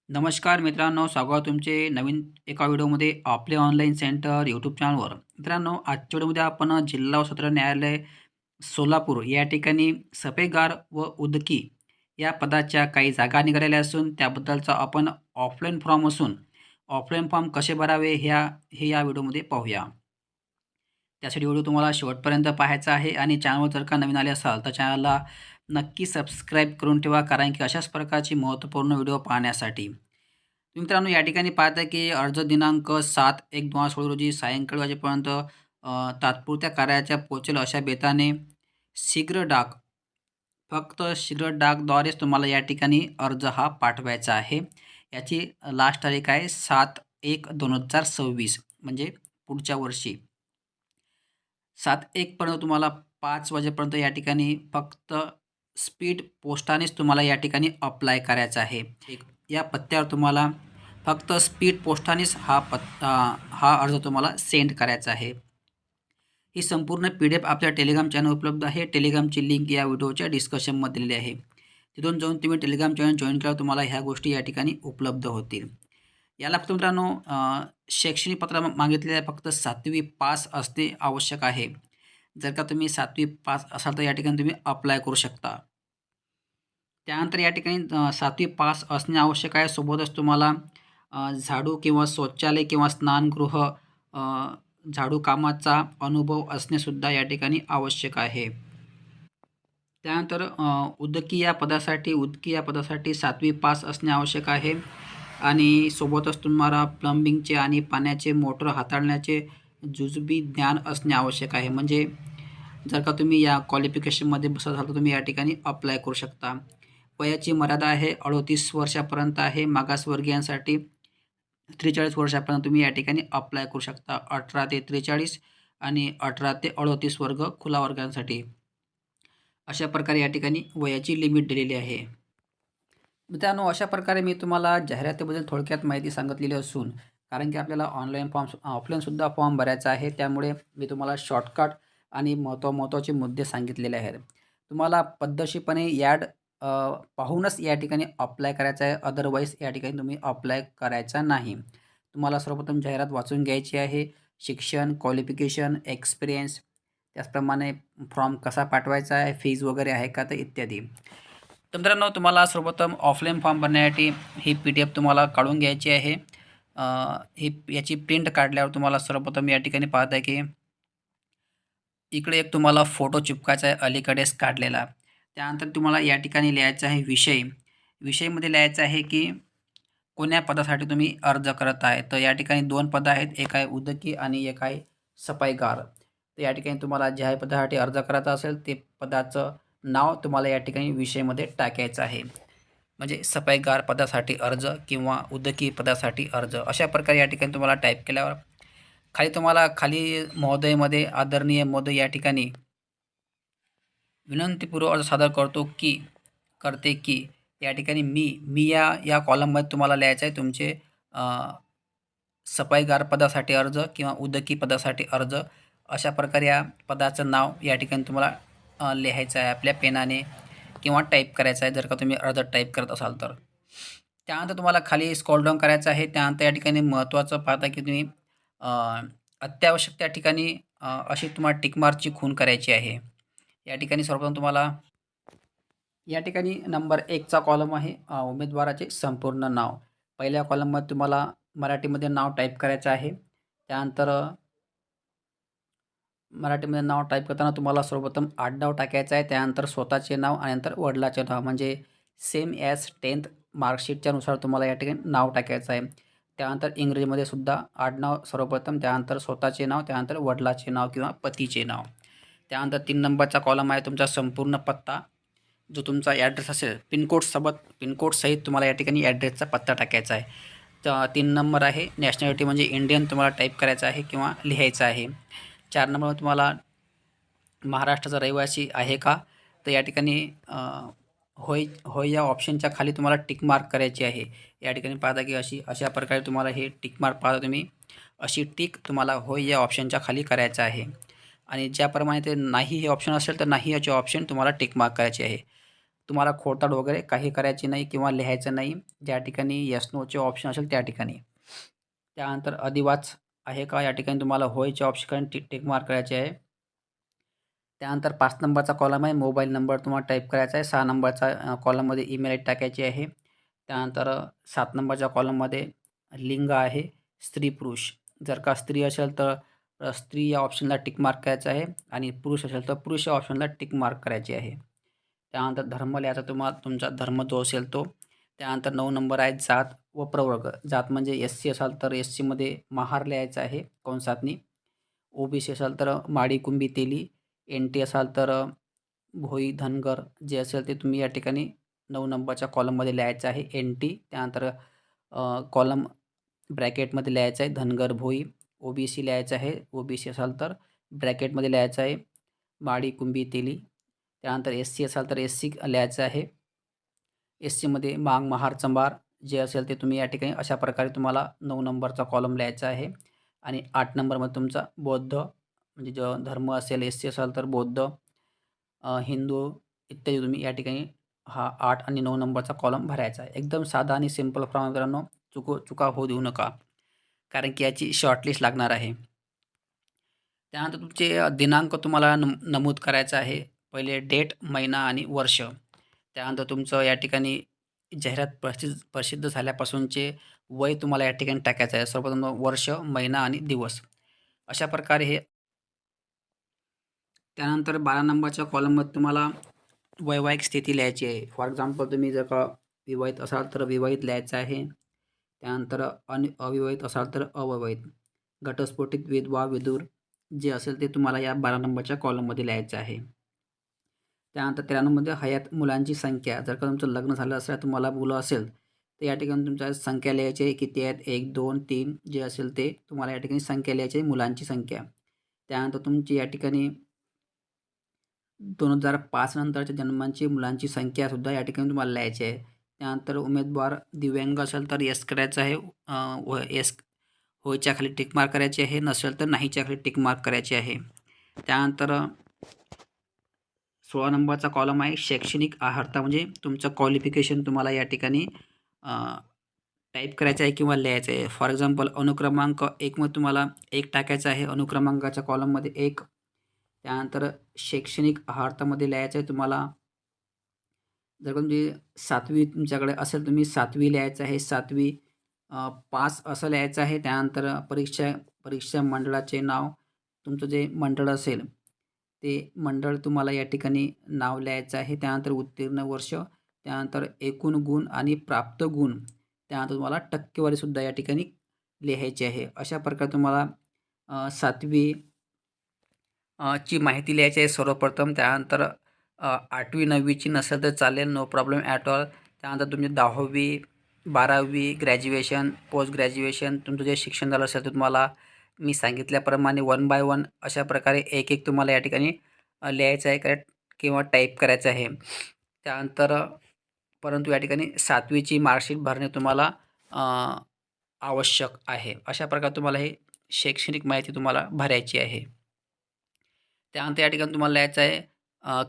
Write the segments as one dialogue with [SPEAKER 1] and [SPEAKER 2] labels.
[SPEAKER 1] नमस्कार मित्रांनो, स्वागत तुमचे नवीन एका व्हिडिओमध्ये आपले ऑनलाईन सेंटर यूट्यूब चॅनलवर. मित्रांनो, आजच्या व्हिडिओमध्ये आपण जिल्हा व सत्र न्यायालय सोलापूर या ठिकाणी सफेगार व उदकी या पदाच्या काही जागा निघालेल्या असून त्याबद्दलचा आपण ऑफलाईन फॉर्म कसे भरावे हे या व्हिडिओमध्ये पाहूया. त्यासाठी व्हिडिओ तुम्हाला शेवटपर्यंत पाहायचा आहे आणि चॅनलवर जर का नवीन आले असाल तर चॅनलला नक्की सबस्क्राईब करून ठेवा, कारण की अशाच प्रकारची महत्त्वपूर्ण व्हिडिओ पाहण्यासाठी. मित्रांनो, या ठिकाणी पाहता की अर्ज दिनांक 7/1/2016 रोजी सायंकाळी वाजेपर्यंत तात्पुरत्या कार्याच्या पोहोचेल अशा बेताने शीघ्र डाक, फक्त शीघ्र डाकद्वारेच तुम्हाला या ठिकाणी अर्ज हा पाठवायचा आहे. याची लास्ट तारीख आहे 7/1/2026 म्हणजे पुढच्या वर्षी 7/1 पर्यंत तुम्हाला 5 वाजेपर्यंत या ठिकाणी फक्त स्पीड पोस्टानेच तुम्हाला या ठिकाणी अप्लाय करायचं आहे. या पत्त्यावर तुम्हाला फक्त स्पीड पोस्टानेच हा अर्ज तुम्हाला सेंड करायचा आहे. ही संपूर्ण PDF आपल्या टेलिग्राम चॅनल उपलब्ध आहे. टेलिग्रामची लिंक या व्हिडिओच्या डिस्कशनमध्ये दिलेली आहे. तिथून जाऊन तुम्ही टेलिग्राम चॅनल जॉईन केल्यावर तुम्हाला ह्या गोष्टी या ठिकाणी उपलब्ध होतील. याला फक्त मित्रांनो शैक्षणिक पत्र मागितलेलं आहे, फक्त 7वी पास असणे आवश्यक आहे. जर का तुम्ही 7वी पास असाल तर या ठिकाणी तुम्ही अप्लाय करू शकता. त्यानंतर या ठिकाणी 7वी पास असणे आवश्यक आहे. सोबतच तुम्हाला झाडू किंवा शौचालय किंवा स्नानगृह झाडू कामाचा अनुभव असणेसुद्धा या ठिकाणी आवश्यक आहे. त्यानंतर उदकी या पदासाठी 7वी पास असणे आवश्यक आहे आणि सोबतच तुम्हाला प्लंबिंगचे आणि पाण्याचे मोटर हाताळण्याचे जुजबी ज्ञान असणे आवश्यक आहे. म्हणजे जर का तुम्ही या क्वालिफिकेशनमध्ये बसत असाल तर तुम्ही या ठिकाणी अप्लाय करू शकता. वयाची मर्यादा आहे 38 वर्षापर्यंत आहे. मागासवर्गीयांसाठी 43 वर्षापर्यंत तुम्ही या ठिकाणी अप्लाय करू शकता. 18 ते 43 आणि 18 ते 38 वर्ग खुला वर्गांसाठी. अशा प्रकारे या ठिकाणी वयाची लिमिट दिलेली आहे. मित्रांनो, अशा प्रकारे मी तुम्हाला जाहिरातीबद्दल थोडक्यात माहिती सांगितलेली असून, कारण की आपल्याला ऑफलाईनसुद्धा फॉर्म भरायचा आहे, त्यामुळे मी तुम्हाला शॉर्टकट आणि महत्त्वाचे मुद्दे सांगितलेले आहेत. तुम्हाला पद्धतशीरपणे पाहूनच या ठिकाणी अप्लाय करायचा आहे. अदरवाईज या ठिकाणी तुम्ही अप्लाय करायचा नाही. तुम्हाला सर्वप्रथम जाहिरात वाचून घ्यायची आहे. शिक्षण, क्वालिफिकेशन, एक्सपिरियन्स, त्याचप्रमाणे फॉर्म कसा पाठवायचा आहे, फीज वगैरे आहे का, तर इत्यादी. तर मित्रांनो, तुम्हाला सर्वप्रथम ऑफलाईन फॉर्म भरण्यासाठी ही PDF तुम्हाला काढून घ्यायची आहे. याची प्रिंट काढल्यावर तुम्हाला सर्वप्रथम या ठिकाणी पाहता की इकडे एक तुम्हाला फोटो चिपकायचा आहे अलीकडेच काढलेला. त्यानंतर तुम्हाला या ठिकाणी लिहायचा आहे विषय. विषयमध्ये लिहायचं आहे की कोण्या पदासाठी तुम्ही अर्ज करत आहे. तर या ठिकाणी 2 पदं आहेत. एक आहे उदकी आणि एक आहे सफाईगार. तर या ठिकाणी तुम्हाला ज्या पदासाठी अर्ज करायचा असेल ते पदाचं नाव तुम्हाला या ठिकाणी विषयमध्ये टाकायचं आहे. म्हणजे सफाईगार पदासाठी अर्ज किंवा उदकी पदासाठी अर्ज, अशा प्रकारे या ठिकाणी तुम्हाला टाईप केल्यावर खाली महोदयमध्ये आदरणीय महोदय या ठिकाणी विनंतीपूर्वक अर्ज सादर करते की या ठिकाणी मी या कॉलममध्ये तुम्हाला लिहायचं आहे तुमचे सफाईगार पदासाठी अर्ज किंवा उदकी पदासाठी अर्ज, अशा प्रकारे या पदाचं नाव या ठिकाणी तुम्हाला लिहायचं आहे आपल्या पेनाने किंवा टाईप करायचं आहे जर का तुम्ही अर्ज टाईप करत असाल तर. त्यानंतर तुम्हाला खाली स्क्रॉल डाऊन करायचं आहे. त्यानंतर या ठिकाणी महत्त्वाचं पाहता की तुम्ही अत्यावश्यक त्या ठिकाणी अशी तुम्हाला टिकमार्कची खूण करायची आहे. या ठिकाणी सर्वप्रथम तुम्हाला या ठिकाणी नंबर 1चा कॉलम आहे उमेदवाराचे संपूर्ण नाव. पहिल्या कॉलममध्ये तुम्हाला मराठीमध्ये नाव टाईप करायचं आहे. त्यानंतर मराठीमध्ये नाव टाईप करताना तुम्हाला सर्वप्रथम आडनाव टाकायचं आहे. त्यानंतर स्वतःचे नाव आणि नंतर वडिलांचे नाव, म्हणजे सेम ॲज 10th मार्कशीटच्या नुसार तुम्हाला या ठिकाणी नाव टाकायचं आहे. त्यानंतर इंग्रजीमध्ये सुद्धा आडनाव सर्वप्रथम, त्यानंतर स्वतःचे नाव, त्यानंतर वडिलांचे नाव किंवा पतीचे नाव. त्यानंतर 3 नंबरचा कॉलम आहे तुमचा संपूर्ण पत्ता, जो तुमचा ॲड्रेस असेल पिनकोडसहित तुम्हाला या ठिकाणी ॲड्रेसचा पत्ता टाकायचा आहे. तर 3 नंबर आहे नॅशनॅलिटी, म्हणजे इंडियन तुम्हाला टाईप करायचं आहे किंवा लिहायचं आहे. 4 नंबरवर तुम्हाला महाराष्ट्राचा रहिवासी आहे का, तर या ठिकाणी होय या ऑप्शनच्या खाली तुम्हाला टिक मार्क करायची आहे. या ठिकाणी पाहता की अशा प्रकारे तुम्हाला हे टिक मार्क पाहता तुम्ही अशी टिक तुम्हाला होय या ऑप्शनच्या खाली करायचं आहे. आणि ज्याप्रमाणे ते नाही हे ऑप्शन असेल तर नाही याचे ऑप्शन तुम्हाला टिक मार्क करायचे आहे. तुम्हाला खोडताड वगैरे काही करायची नाही किंवा लिहायचं नाही. ज्या ठिकाणी येस नोचे ऑप्शन असेल त्या ठिकाणी. त्यानंतर अधिवास आहे का, या ठिकाणी तुम्हाला होयच्या ऑप्शन टिक मार्क करायचे आहे. त्यानंतर 5 नंबरचा कॉलम आहे, मोबाईल नंबर तुम्हाला टाईप करायचा आहे. 6 नंबरचा कॉलममध्ये ईमेल आय डी टाकायची आहे. त्यानंतर 7 नंबरच्या कॉलममध्ये लिंग आहे, स्त्री पुरुष. जर का स्त्री असेल तर स्त्री या ऑप्शनला टिक मार्क करायचा आहे आणि पुरुष असेल तर पुरुष या ऑप्शनला टिक मार्क करायचे आहे. त्यानंतर धर्म लिहायचा तुम्हाला, तुमचा धर्म जो असेल तो. त्यानंतर 9 नंबर आहे जात व प्रवर्ग. जात म्हणजे एस-सी असाल तर एस-सीमध्ये महार लिहायचं आहे कंसातनी. ओ-बी-सी असाल तर माडी, कुंभी, तेली. एन-टी असाल तर भोई, धनगर जे असेल ते तुम्ही या ठिकाणी 9 नंबरच्या कॉलममध्ये लिहायचं आहे एन-टी. त्यानंतर कॉलम ब्रॅकेटमध्ये लिहायचं आहे धनगर, भोई. ओ-बी-सी लिहायचं आहे, ओ-बी-सी असाल तर ब्रॅकेटमध्ये लिहायचं आहे माडी, कुंभी, तेली. त्यानंतर एस-सी असाल तर एस-सी लिहायचं आहे. एस-सीमध्ये मांग, महार, चंबार जे असेल ते तुम्ही या ठिकाणी अशा प्रकारे तुम्हाला 9 नंबरचा कॉलम लिहायचा आहे. आणि 8 नंबरमध्ये तुमचा बौद्ध म्हणजे जो धर्म असेल, एस-सी असाल तर बौद्ध, हिंदू इत्यादी तुम्ही या ठिकाणी हा 8 आणि 9 नंबरचा कॉलम भरायचा आहे. एकदम साधा आणि सिंपल फॉर्म मित्रांनो. चुका होऊ देऊ नका, कारण की याची शॉर्टलिस्ट लागणार आहे. त्यानंतर तुमचे दिनांक तुम्हाला नमूद करायचा आहे. पहिले डेट, महिना आणि वर्ष. त्यानंतर तुमचं या ठिकाणी जाहिरात प्रसिद्ध झाल्यापासूनचे वय तुम्हाला या ठिकाणी टाकायचं आहे. सर्वप्रथम वर्ष, महिना आणि दिवस. अशा प्रकारे हे. त्यानंतर 12 नंबरच्या कॉलममध्ये तुम्हाला वैवाहिक स्थिती लिहायची आहे. फॉर एक्झाम्पल तुम्ही जर का विवाहित असाल तर विवाहित लिहायचं आहे. त्यानंतर अविवाहित असाल तर अविवाहित. घटस्फोटित, विधवा, विधूर जे असेल ते तुम्हाला या 12 नंबरच्या कॉलममध्ये लिहायचं आहे. त्यानंतर 13 नंबरमध्ये हयात मुलांची संख्या. जर का तुमचं लग्न झालं असेल, तुम्हाला मुलं असेल तर या ठिकाणी तुमच्या संख्या लिहायची आहे. किती आहेत, 1, 2, 3 जे असेल ते तुम्हाला या ठिकाणी संख्या लिहायची आहे, मुलांची संख्या. त्यानंतर तुमची या ठिकाणी 2005 नंतरच्या जन्मांची मुलांची संख्यासुद्धा या ठिकाणी तुम्हाला लिहायची आहे. त्यानंतर उमेदवार दिव्यांग असेल तर येस करायचं आहे. येस होयच्या खाली टिक मार्क करायची आहे, नसेल तर नाहीच्या खाली टिक मार्क करायची आहे. त्यानंतर 16 नंबरचा कॉलम आहे शैक्षणिक अर्हता, म्हणजे तुमचं क्वालिफिकेशन तुम्हाला या ठिकाणी टाईप करायचं आहे किंवा लिहायचं आहे. फॉर एक्झाम्पल अनुक्रमांक 1 मध्ये तुम्हाला 1 टाकायचं आहे, अनुक्रमांकाच्या कॉलममध्ये 1. त्यानंतर शैक्षणिक अर्हतामध्ये लिहायचं आहे तुम्हाला. जर का तुमची 7वी तुमच्याकडे असेल, तुम्ही 7वी लिहायचं आहे. 7वी पास असं लिहायचं आहे. त्यानंतर परीक्षा मंडळाचे नाव, तुमचं जे मंडळ असेल ते मंडळ तुम्हाला या ठिकाणी नाव लिहायचं आहे. त्यानंतर उत्तीर्ण वर्ष, त्यानंतर एकूण गुण आणि प्राप्त गुण, त्यानंतर तुम्हाला टक्केवारीसुद्धा या ठिकाणी लिहायची आहे. अशा प्रकारे तुम्हाला 7वी ची माहिती लिहायची आहे सर्वप्रथम. त्यानंतर 8वी 9वीची नसेल तर चालेल, नो प्रॉब्लेम ॲट ऑल. त्यानंतर तुमची 10वी 12वी ग्रॅज्युएशन, पोस्ट ग्रॅज्युएशन तुमचं जे शिक्षण झालं असेल तर तुम्हाला मी सांगितल्याप्रमाणे 1 बाय 1 अशा प्रकारे एक तुम्हाला या ठिकाणी लिहायचं आहे करेक्ट किंवा टाईप करायचं आहे. त्यानंतर परंतु या ठिकाणी 7वीची मार्कशीट भरणे तुम्हाला आवश्यक आहे. अशा प्रकारे तुम्हाला हे शैक्षणिक माहिती तुम्हाला भरायची आहे. त्यानंतर या ठिकाणी तुम्हाला लिहायचं आहे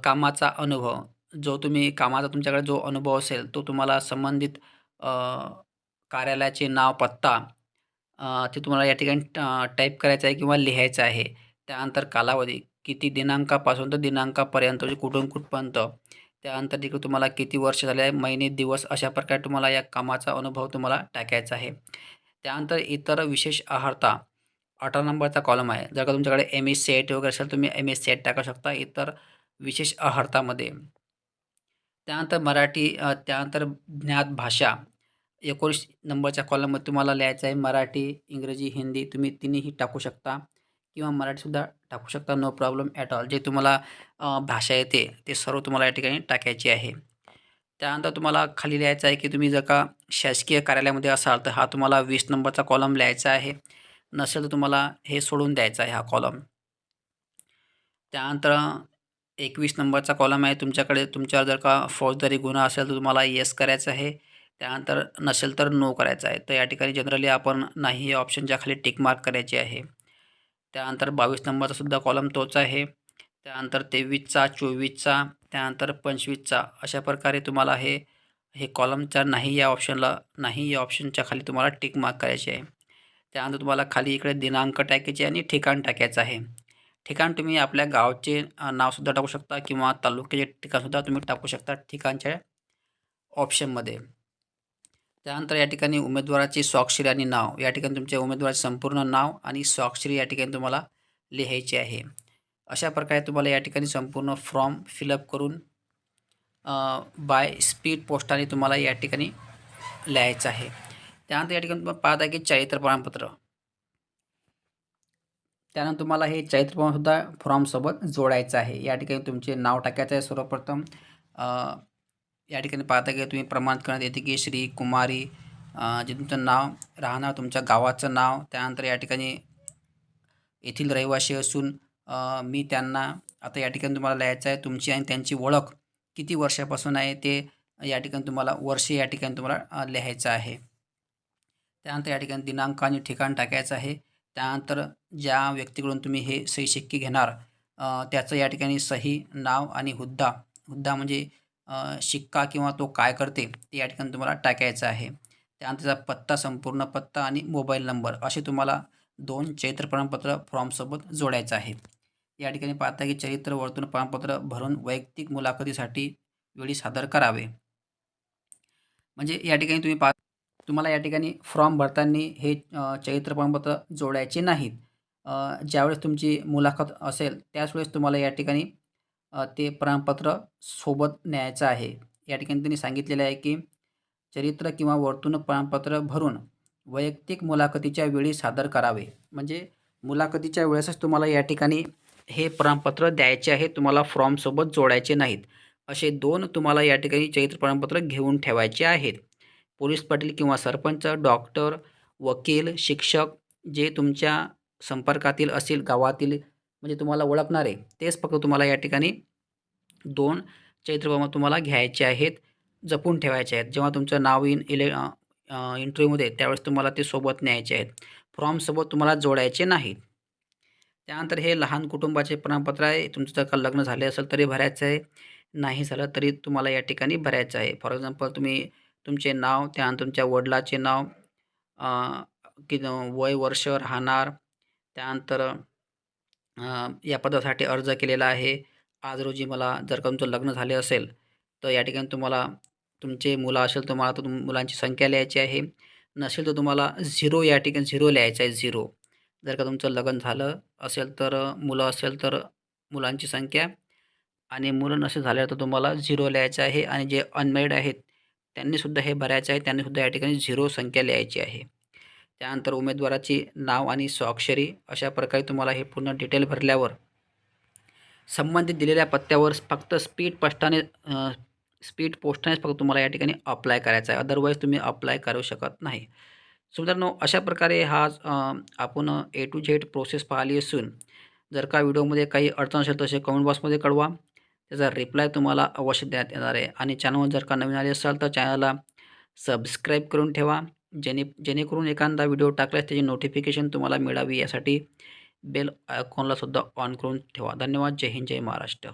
[SPEAKER 1] कामाचा अनुभव. जो तुम्ही कामाचा तुमच्याकडे जो अनुभव असेल तो तुम्हाला संबंधित कार्यालयाचे नाव, पत्ता ते तुम्हाला या ठिकाणी टाईप करायचं आहे किंवा लिहायचं आहे. त्यानंतर कालावधी, किती दिनांकापासून तर दिनांकापर्यंत, म्हणजे कुठून कुठपर्यंत. त्यानंतर तिकडे तुम्हाला किती वर्ष झाले आहे, महिने, दिवस, अशा प्रकारे तुम्हाला या कामाचा अनुभव तुम्हाला टाकायचा आहे. त्यानंतर इतर विशेष अर्हता 18 नंबरचा कॉलम आहे. जर का तुमच्याकडे एम-एस-सी-आय-टी वगैरे असेल तुम्ही एम-एस-सी-आय-टी टाकू शकता इतर विशेष अर्हतामध्ये. त्यानंतर मराठी, त्यानंतर ज्ञात भाषा 19 नंबरच्या कॉलममध्ये तुम्हाला लिहायचं आहे मराठी, इंग्रजी, हिंदी तुम्ही तिन्हीही टाकू शकता किंवा मराठीसुद्धा टाकू शकता, नो प्रॉब्लेम ॲट ऑल. जे तुम्हाला भाषा येते ते सर्व तुम्हाला या ठिकाणी टाकायची आहे. त्यानंतर तुम्हाला खाली लिहायचं आहे की तुम्ही जर का शासकीय कार्यालयामध्ये असाल तर हा तुम्हाला 20 नंबरचा कॉलम लिहायचा आहे. नसेल तर तुम्हाला हे सोडून द्यायचा आहे हा कॉलम. त्यानंतर 21 नंबरचा कॉलम आहे. तुमच्यावर जर का फौजदारी गुन्हा असेल तर तुम्हाला येस करायचं आहे. त्यानंतर नसेल तर नो करायचं आहे. तर या ठिकाणी जनरली आपण नाही या ऑप्शनच्या खाली टिक मार्क करायची आहे. त्यानंतर 22 नंबरचा सुद्धा कॉलम तोच आहे. त्यानंतर 23चा, 24चा, त्यानंतर 25चा अशा प्रकारे तुम्हाला हे कॉलमच्या नाही या ऑप्शनला नाही या ऑप्शनच्या खाली तुम्हाला टिक मार्क करायचे आहे. त्यानंतर तुम्हाला खाली इकडे दिनांक टाकायचे आणि ठिकाण टाकायचं आहे. ठिकाण तुम्ही आपल्या गावचे नावसुद्धा टाकू शकता किंवा तालुक्याचे ठिकाणसुद्धा तुम्ही टाकू शकता ठिकाणच्या ऑप्शनमध्ये. त्यानंतर या ठिकाणी उमेदवाराची स्वाक्षरी आणि नाव, या ठिकाणी तुमच्या उमेदवाराचे संपूर्ण नाव आणि स्वाक्षरी या ठिकाणी तुम्हाला लिहायची आहे. अशा प्रकारे तुम्हाला या ठिकाणी संपूर्ण फॉर्म फिलअप करून बाय स्पीड पोस्टाने तुम्हाला या ठिकाणी लिहायचं आहे. त्यानंतर या ठिकाणी तुम्हाला पाहता की चारित्र प्रमाणपत्र, त्यानंतर तुम्हाला हे चारित्र प्रमाणसुद्धा फॉर्मसोबत जोडायचं आहे. या ठिकाणी तुमचे नाव टाकायचं आहे सर्वप्रथम. या ठिकाणी पाहता की तुम्ही प्रमाणित करण्यात येते की श्री कुमारी, जे तुमचं नाव, राहणार तुमच्या गावाचं नाव, त्यानंतर या ठिकाणी येथील रहिवासी असून मी त्यांना, आता या ठिकाणी तुम्हाला लिहायचं आहे तुमची आणि त्यांची ओळख किती वर्षापासून आहे ते या ठिकाणी तुम्हाला वर्ष या ठिकाणी तुम्हाला लिहायचं आहे. त्यानंतर या ठिकाणी दिनांक आणि ठिकाण टाकायचं आहे. त्यानंतर ज्या व्यक्तीकडून तुम्ही हे सही शिक्के घेणार त्याचं या ठिकाणी सही, नाव आणि हुद्दा, हुद्दा म्हणजे शिक्का किंवा तो काय करते ते या ठिकाणी तुम्हाला टाकायचं आहे. त्यानंतर त्याचा पत्ता, संपूर्ण पत्ता आणि मोबाईल नंबर असे तुम्हाला 2 चरित्र प्रमाणपत्र फॉर्मसोबत जोडायचं आहे. या ठिकाणी पाहता की चरित्र वर्तन प्रमाणपत्र भरून वैयक्तिक मुलाखतीसाठी वेळी सादर करावे. म्हणजे या ठिकाणी तुम्हाला या ठिकाणी फॉर्म भरताना हे चरित्र प्रमाणपत्र जोडायचे नाहीत. ज्यावेळेस तुमची मुलाखत असेल त्याच वेळेस तुम्हाला या ठिकाणी ते प्रमाणपत्र सोबत न्यायचं आहे. या ठिकाणी त्यांनी सांगितलेलं आहे की चरित्र किंवा वर्तणूक प्रमाणपत्र भरून वैयक्तिक मुलाखतीच्या वेळी सादर करावे. म्हणजे मुलाखतीच्या वेळेसच तुम्हाला या ठिकाणी हे प्रमाणपत्र द्यायचे आहे, तुम्हाला फॉर्मसोबत जोडायचे नाहीत. असे 2 तुम्हाला या ठिकाणी चरित्र प्रमाणपत्र घेऊन ठेवायचे आहेत. पोलीस पाटील किंवा सरपंच, डॉक्टर, वकील, शिक्षक जे तुमच्या संपर्कातील असतील गावातील, म्हणजे तुम्हाला ओळखणारे, तेच फक्त तुम्हाला या ठिकाणी 2 चरित्र प्रमाणपत्र तुम्हाला घ्यायचे आहेत, जपून ठेवायचे आहेत. जेव्हा तुमचं नाव येईन इंटरव्ह्यूमध्ये त्यावेळेस तुम्हाला ते सोबत न्यायचे आहेत. फॉर्मसोबत तुम्हाला जोडायचे नाहीत. त्यानंतर हे लहान कुटुंबाचे प्रमाणपत्र आहे. तुमचं जर का लग्न झाले असेल तरी भरायचं आहे, नाही झालं तरी तुम्हाला या ठिकाणी भरायचं आहे. फॉर एक्झाम्पल तुम्ही तुमचे नाव, त्यानंतर तुमच्या वडिलाचे नाव, की वय, वर्ष, राहणार, त्यानंतर या पदासाठी अर्ज केलेला आहे. आज रोजी मला, जर का तुमचं लग्न झाले असेल तर या ठिकाणी तुम्हाला तुमचे मुलं असेल तुम्हाला तर मुलांची संख्या लिहायची आहे. नसेल तर तुम्हाला 0 या ठिकाणी 0 लिहायचं आहे, 0. जर का तुमचं लग्न झालं असेल तर मुलं असेल तर मुलांची संख्या, आणि मुलं नसेल झाल्या तर तुम्हाला 0 लिहायचं आहे. आणि जे अनमॅरिड आहेत त्यांनीसुद्धा हे भरायचं आहे, त्यांनीसुद्धा या ठिकाणी 0 संख्या लिहायची आहे. त्यानंतर उमेदवाराची नाव आणि स्वाक्षरी, अशा प्रकारे तुम्हाला हे पूर्ण डिटेल भरल्यावर संबंधित दिलेल्या पत्त्यावर फक्त स्पीड पोस्टानेच फक्त तुम्हाला या ठिकाणी अप्लाय करायचं आहे. अदरवाईज तुम्ही अप्लाय करू शकत नाही. सो मित्रांनो, अशा प्रकारे हा आपण A to Z प्रोसेस पाहिली असून जर का व्हिडिओमध्ये काही अडचण असेल तसे कमेंट बॉक्समध्ये कळवा. त्याचा रिप्लाय तुम्हाला अवश्य देण्यात येणार आहे. आणि चॅनलवर जर का नवीन आले असाल तर चॅनलला सबस्क्राईब करून ठेवा, जेणेकरून एखादा व्हिडिओ टाकल्यास त्याची नोटिफिकेशन तुम्हाला मिळावी यासाठी बेल आयकॉनला सुद्धा ऑन करून ठेवा. धन्यवाद. जय हिंद, जय महाराष्ट्र.